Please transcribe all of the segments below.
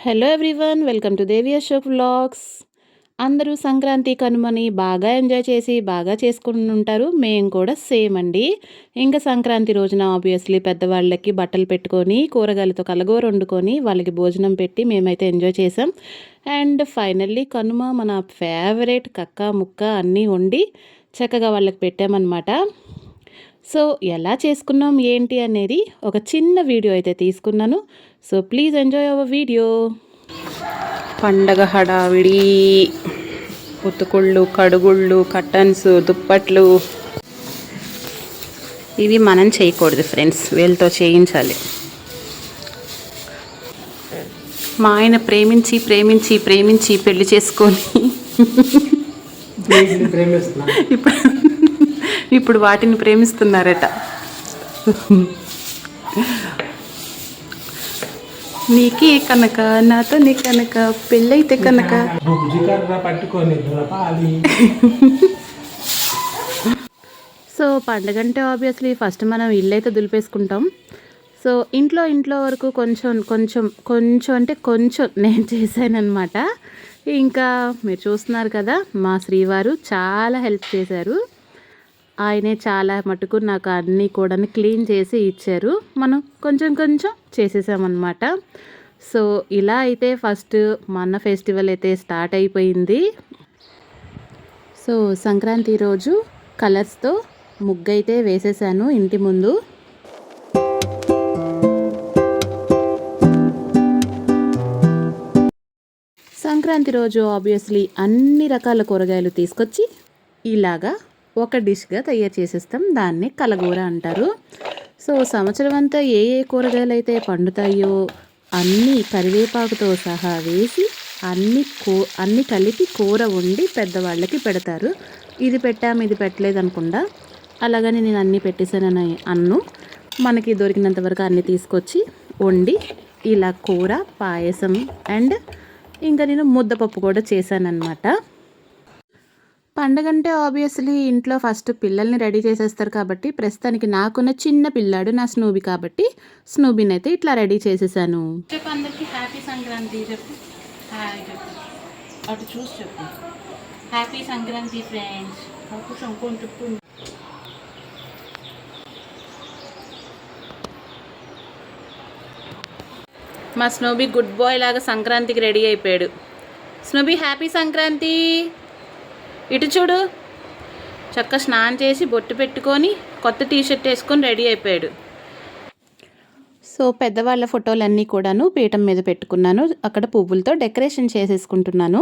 Hello everyone, welcome to Devi Ashok vlogs. అందరూ సంక్రాంతి కనుమని బాగా enjoy చేసి బాగా చేసుకుని ఉంటారు. మేము కూడా సేమ్ అండి. ఇంకా సంక్రాంతి రోజున ఆబ్వియస్లీ పెద్దవాళ్ళకి బట్టలు పెట్టుకొని కూరగాయలతో కలగూర వండుకొని వాళ్ళకి భోజనం పెట్టి మేమైతే ఎంజాయ్ చేసాం. అండ్ ఫైనల్లీ కనుమ మన ఫేవరెట్ కక్క ముక్క అన్నీ వండి చక్కగా వాళ్ళకి పెట్టామన్నమాట. సో ఎలా చేసుకున్నాం ఏంటి అనేది ఒక చిన్న వీడియో అయితే తీసుకున్నాను. So please enjoy hour video. పండగ హడావిడి, ఉతుకుళ్ళు, కడుగుళ్ళు, కర్టన్స్, దుప్పట్లు ఇవి మనం చేయకూడదు ఫ్రెండ్స్, వీళ్ళతో చేయించాలి. మా ఆయన ప్రేమించి ప్రేమించి ప్రేమించి పెళ్లి చేసుకొని ఇప్పుడు వాటిని ప్రేమిస్తున్నారట. నీకే కనుక నాతో నీ కనుక పెళ్ళైతే కనుక. సో పండగంటే ఆబ్వియస్లీ ఫస్ట్ మనం ఇల్లు అయితే దులిపేసుకుంటాం. సో ఇంట్లో వరకు కొంచెం కొంచెం కొంచెం అంటే కొంచెం నేను చేశానన్నమాట. ఇంకా మీరు చూస్తున్నారు కదా, మా శ్రీవారు చాలా హెల్ప్ చేశారు. ఆయనే చాలా మటుకు నాకు అన్నీ కూడా క్లీన్ చేసి ఇచ్చారు. మనం కొంచెం కొంచెం చేసేసామన్నమాట. సో ఇలా అయితే ఫస్ట్ మన ఫెస్టివల్ అయితే స్టార్ట్ అయిపోయింది. సో సంక్రాంతి రోజు కలర్స్తో ముగ్గు అయితే వేసేసాను ఇంటి ముందు. సంక్రాంతి రోజు ఆబ్వియస్లీ అన్ని రకాల కూరగాయలు తీసుకొచ్చి ఇలాగా ఒక డిష్గా తయారు చేసేస్తాం. దాన్ని కలగూర అంటారు. సో సంవత్సరం అంతా ఏ ఏ కూరగాయలు అయితే పండుతాయో అన్నీ కరివేపాకుతో సహా వేసి అన్నీ కలిపి కూర వండి పెద్దవాళ్ళకి పెడతారు. ఇది పెట్టాము ఇది పెట్టలేదు అనకుండా అలాగని నేను అన్నీ పెట్టేశానని అన్ను. మనకి దొరికినంత వరకు అన్నీ తీసుకొచ్చి వండి ఇలా కూర, పాయసం అండ్ ఇంకా నేను ముద్దపప్పు కూడా చేశానన్నమాట. పండగంటే ఆబ్వియస్లీ ఇంట్లో ఫస్ట్ పిల్లల్ని రెడీ చేసేస్తారు కాబట్టి ప్రస్తుతానికి నాకున్న చిన్న పిల్లాడు నా స్నూబీ కాబట్టి స్నూబీని అయితే ఇట్లా రెడీ చేసేసాను. చెప్పు అందరికి హ్యాపీ సంక్రాంతి చెప్పు. హాయ్ చెప్పు, అటు చూసి చెప్పు. Happy Sankranti friends. మా స్నూబీ గుడ్ బాయ్ లాగా సంక్రాంతికి రెడీ అయిపోయాడు. స్నూబీ హ్యాపీ సంక్రాంతి. ఇటు చూడు, చక్క స్నానం చేసి బొట్టు పెట్టుకొని కొత్త టీషర్ట్ వేసుకొని రెడీ అయిపోయాడు. సో పెద్దవాళ్ళ ఫోటోలన్నీ కూడాను పీఠం మీద పెట్టుకున్నాను. అక్కడ పువ్వులతో డెకరేషన్ చేసేసుకుంటున్నాను.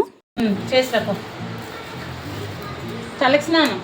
చేస్తాను తలకి స్నానం.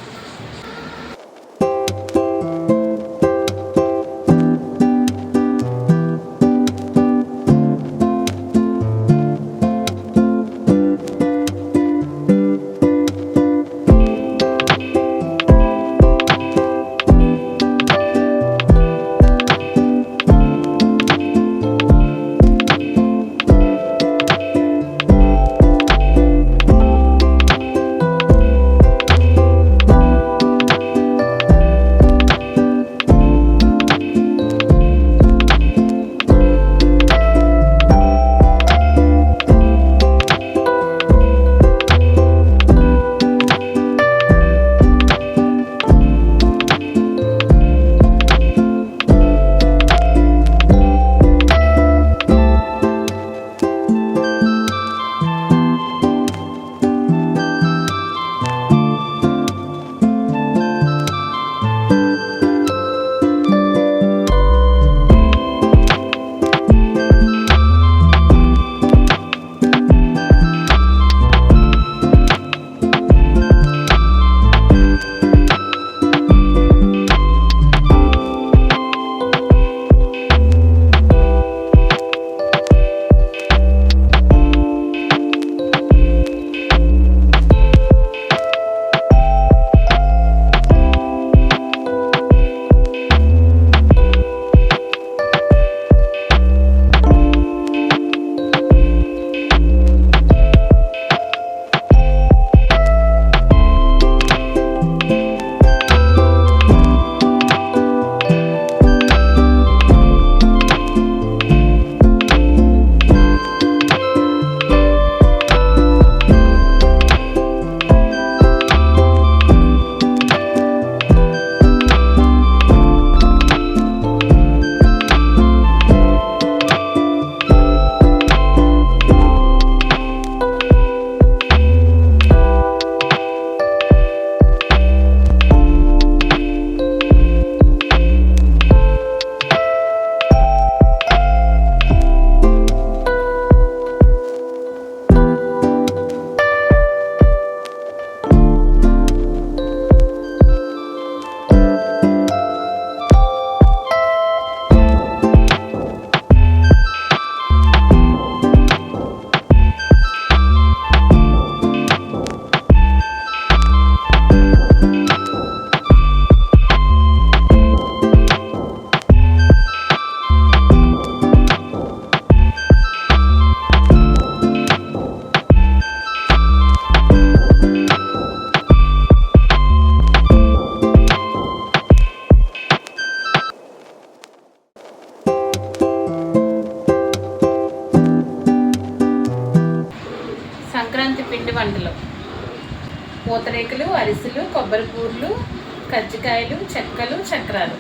పిండి వంటలు: పూతరేకులు, అరిసెలు, కొబ్బరి పూర్లు, కజ్జికాయలు, చెక్కలు, చక్రాలు.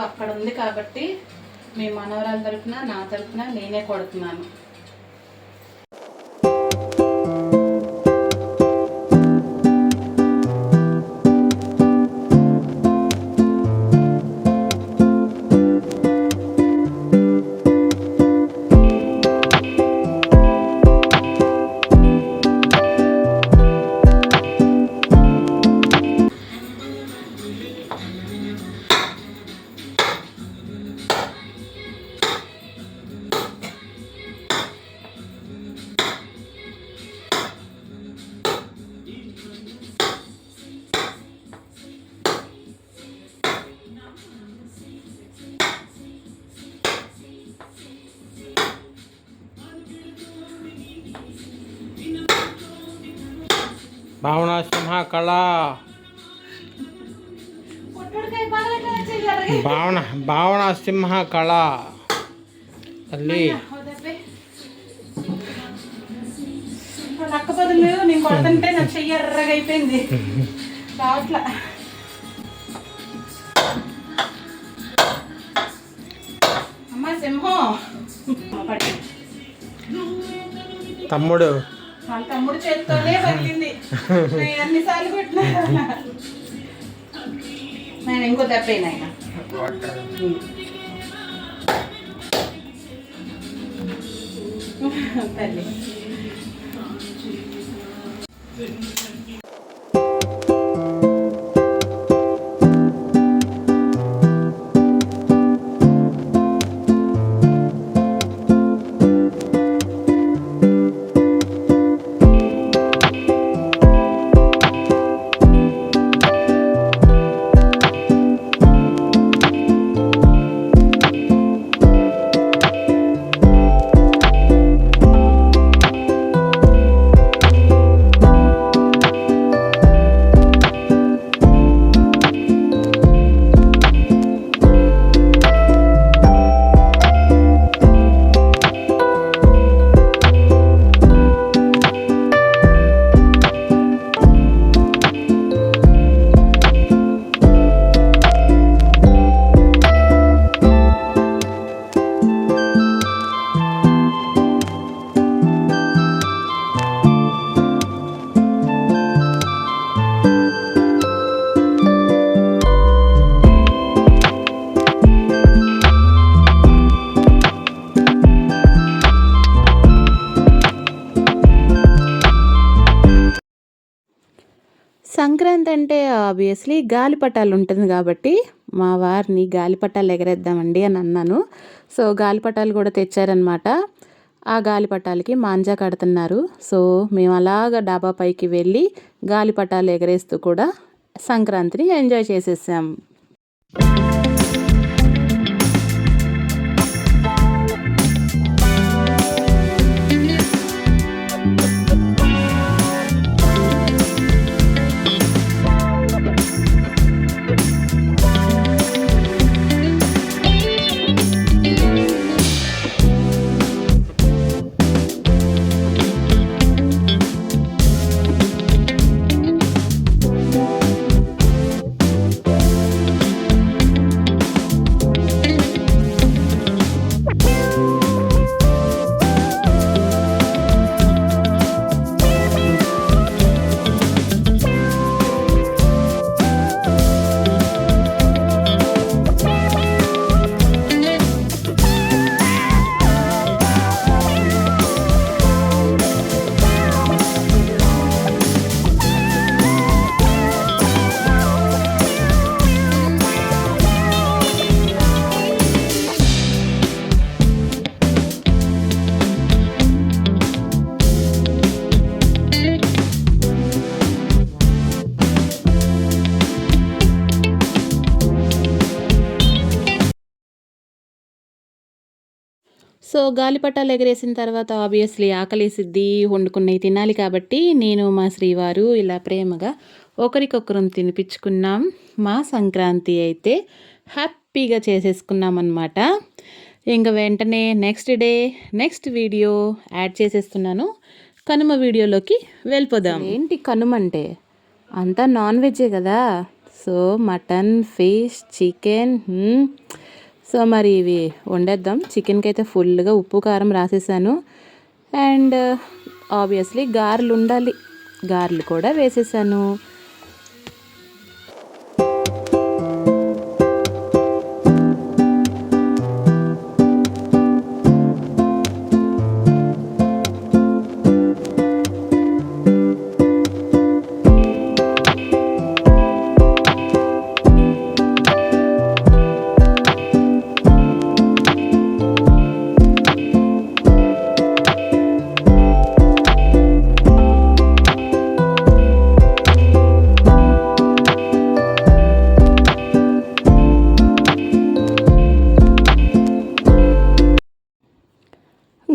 అక్కడ ఉంది కాబట్టి మీ మనవరాల తరపున, నా తరపున నేనే కొడుతున్నాను. భావన సింహ కళ భావన సింహ కళ తల్లి నక్క బదులు నేను కొడుతుంటే నా చెయ్యి ఎర్రగా అయిపోయింది. రావట్లా. అమ్మ సింహం తమ్ముడు వాళ్ళ తమ్ముడు చేత్తోనే పగిలింది. అన్నిసార్లు కొట్టినా నేను ఇంకో దెబ్బైనా ఆయన తల్లి. సంక్రాంతి అంటే ఆబ్వియస్లీ గాలిపటాలు ఉంటుంది కాబట్టి మా వారిని గాలిపటాలు ఎగరేద్దామండి అని అన్నాను. సో గాలిపటాలు కూడా తెచ్చారనమాట. ఆ గాలిపటాలకి మాంజా కడుతున్నారు. సో మేము అలాగా డాబా పైకి వెళ్ళి గాలిపటాలు ఎగరేస్తూ కూడా సంక్రాంతిని ఎంజాయ్ చేసేసాం. సో గాలిపటాలు ఎగరేసిన తర్వాత ఆబ్వియస్లీ ఆకలేసిద్ది, వండుకున్నవి తినాలి కాబట్టి నేను మా శ్రీవారు ఇలా ప్రేమగా ఒకరికొకరం తినిపించుకున్నాం. మా సంక్రాంతి అయితే హ్యాపీగా చేసేసుకున్నామన్నమాట. ఇంక వెంటనే next day next video add చేసేస్తున్నాను. కనుమ వీడియోలోకి వెళ్ళిపోదాం. ఏంటి కనుమ అంటే అంతా నాన్ వెజ్జే కదా. So mutton, fish, chicken. So మరి ఇవి వండేద్దాం. చికెన్కి అయితే ఫుల్గా ఉప్పు కారం రాసేసాను. అండ్ ఆబ్వియస్లీ గారెలు ఉండాలి, గారెలు కూడా వేసేసాను.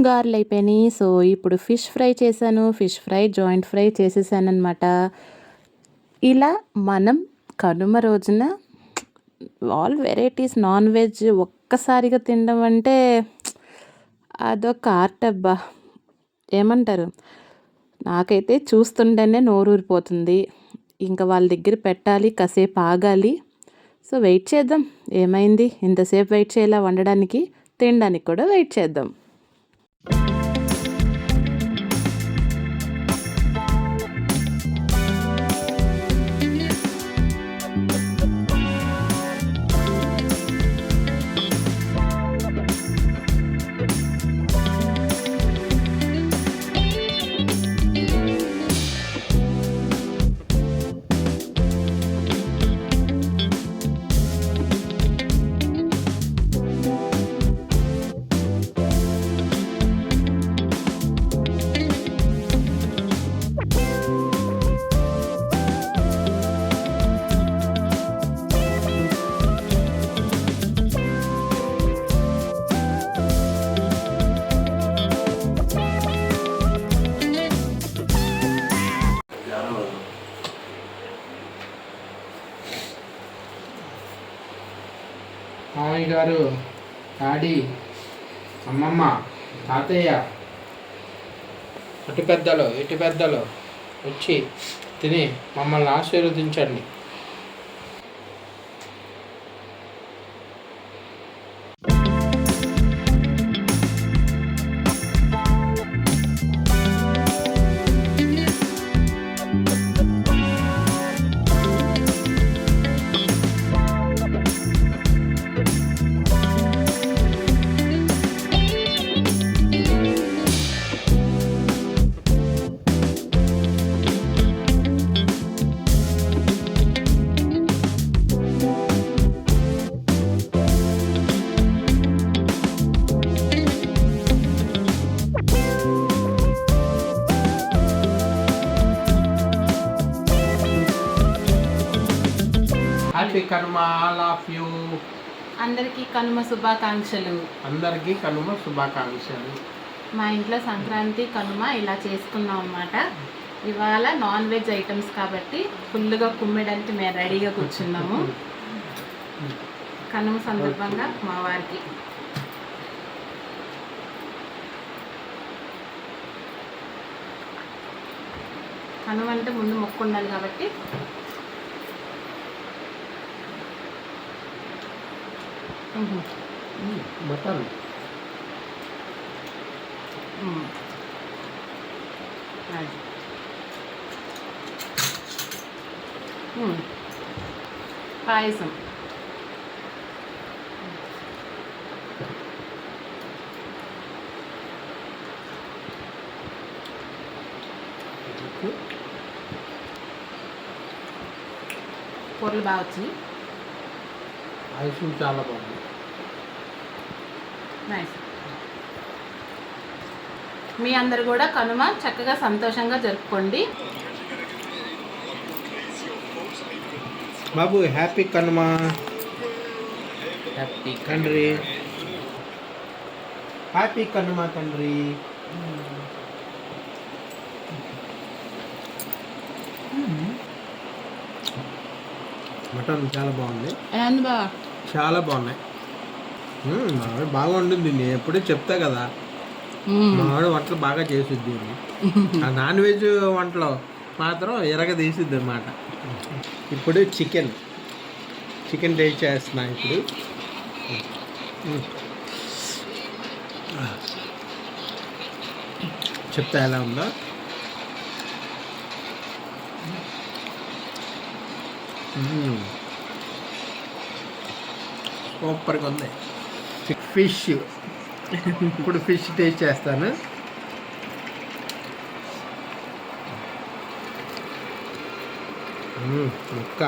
గారెలు అయిపోయినాయి. సో ఇప్పుడు ఫిష్ ఫ్రై చేశాను. ఫిష్ ఫ్రై, జాయింట్ ఫ్రై చేసేసాను అనమాట. ఇలా మనం కనుమ రోజున ఆల్ వెరైటీస్ నాన్ వెజ్ ఒక్కసారిగా తినడం అంటే అదొక ఆర్ట్ అబ్బా. ఏమంటారు, నాకైతే చూస్తుంటేనే నోరూరిపోతుంది. ఇంకా వాళ్ళ దగ్గర పెట్టాలి, కాసేపు ఆగాలి. సో వెయిట్ చేద్దాం. ఏమైంది, ఇంతసేపు వెయిట్ చేయాలా వండడానికి, తినడానికి కూడా వెయిట్ చేద్దాం. మామయ్య గారు, డాడీ, అమ్మమ్మ, తాతయ్య, అటు పెద్దలు ఇటు పెద్దలు వచ్చి తిని మమ్మల్ని ఆశీర్వదించండి. Happy Kanuma all of you. అందరికీ కనుమ శుభాకాంక్షలు. అందరికీ కనుమ శుభాకాంక్షలు. మా ఇంట్లో సంక్రాంతి కనుమ ఇలా చేసుకున్నాం అన్నమాట. ఇవాళ నాన్ వెజ్ ఐటమ్స్ కాబట్టి ఫుల్గా కుమ్మేయడానికి మేము రెడీగా కూర్చున్నాము. కనుమ సందర్భంగా మా వారికి కనుమ అంటే ముందు మొక్కు ఉండాలి కాబట్టి మటన్ పాయసం. కూరలు బాగా వచ్చినాయి. పాయసం చాలా బాగుంది. నైస్. మీ అందరు కూడా కనుమ చక్కగా సంతోషంగా జరుపుకోండి. బాబు హ్యాపీ కనుమ. హ్యాపీ తండ్రి. హ్యాపీ కనుమ తండ్రి. మటన్ చాలా బాగుంది. చాలా బాగున్నాయి. మా ఆవిడ బాగా వండింది. నేను ఎప్పుడూ చెప్తా కదా, మా ఆవిడ వంటలు బాగా చేసిద్ది. ఆ నాన్ వెజ్ వంటలో మాత్రం ఎరగదీసిద్ది అన్నమాట. ఇప్పుడు చికెన్ టేస్ట్ చేస్తున్నా. ఇప్పుడు చెప్తా ఎలా ఉందో. సూపర్గా ఉంది. ఫిష్. ఇప్పుడు ఫిష్ టేస్ట్ చేస్తాను. ముక్క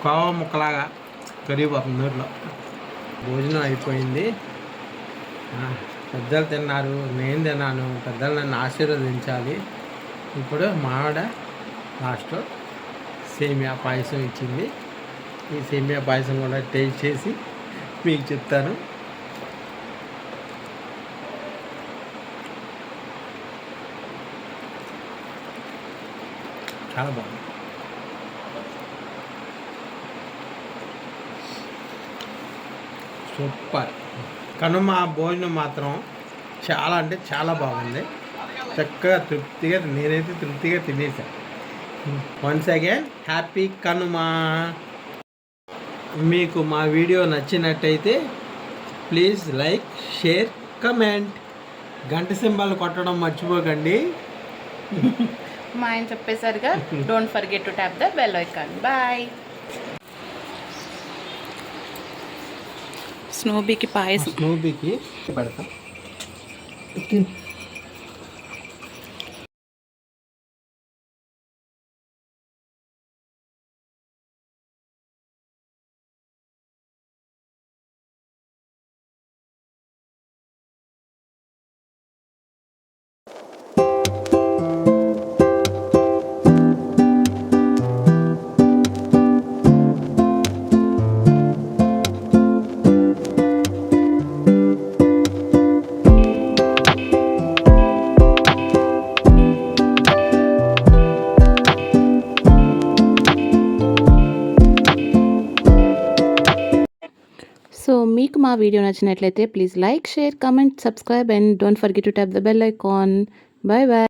కోవ ముక్కలాగా కరిగిపోతుంది నోట్లో. భోజనం అయిపోయింది. పెద్దలు తిన్నారు, నేను తిన్నాను. పెద్దలు నన్ను ఆశీర్వదించాలి. ఇప్పుడు మా ఆవిడ లాస్ట్లో సేమియా పాయసం ఇచ్చింది. ఈ సేమియా పాయసం కూడా టేస్ట్ చేసి మీకు చెప్తాను. చాలా బాగుంది. సూపర్. కనుమ భోజనం మాత్రం చాలా అంటే చాలా బాగుంది. చక్కగా తృప్తిగా, నేనైతే తృప్తిగా తినేసాను. Once again happy Kanuma. మీకు మా వీడియో నచ్చినట్టయితే ప్లీజ్ లైక్, షేర్, కమెంట్. గంట సింబల్ కొట్టడం మర్చిపోకండి. మా ఆయన చెప్పేసరిగా don't forget to tap the bell icon. Bye. స్నోబీకి పాయసం. స్నోబీకి పెడతాం. సో మీకు మా వీడియో నచ్చినట్లయితే please like, share, comment, subscribe and don't forget to tap the bell icon. Bye bye.